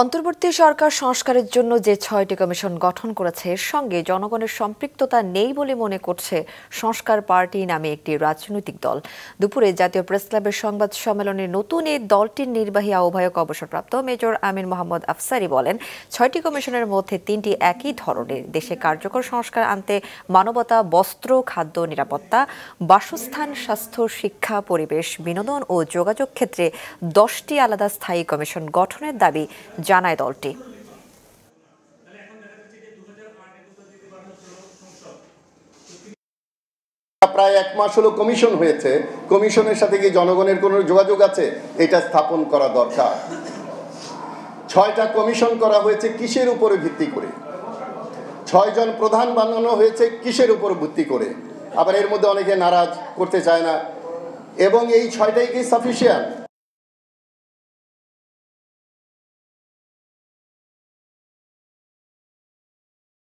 অন্তর্বর্তী সরকার সংস্কারের জন্য যে ৬টি কমিশন গঠন করেছে এর সঙ্গে জনগণের সম্পৃক্ততা নেই বলে মনে করছে সংস্কার পার্টি নামে একটি রাজনৈতিক দল। দুপুরে জাতীয় প্রেসক্লাবের সংবাদ সম্মেলনে নতুন এই দলটির নির্বাহী আহ্বায়ক অবসরপ্রাপ্ত মেজর আমির মোহাম্মদ আফসারী বলেন, ৬টি কমিশনের মধ্যে ৩টি একই ধরনের, দেশে কার্যকর সংস্কার আনতে মানবতা, বস্ত্র, খাদ্য, নিরাপত্তা, বাসস্থান, স্বাস্থ্য, শিক্ষা, পরিবেশ, বিনোদন ও যোগাযোগ ক্ষেত্রে 10টি আলাদা স্থায়ী কমিশন গঠনের দাবি জানায় দলটি। প্রায় 1 মাস হলো কমিশন হয়েছে, কমিশনের সাথে কি জনগণের কোনো যোগাযোগ আছে? এটা স্থাপন করা দরকার। 6টা কমিশন করা হয়েছে কিসের উপরে ভিত্তি করে? 6 জন প্রধান বানানো হয়েছে কিসের উপর ভিত্তি করে? আবার এর মধ্যে অনেকে নারাজ করতে চায় না, এবং এই 6টাই কি সাফিসিয়েন্ট?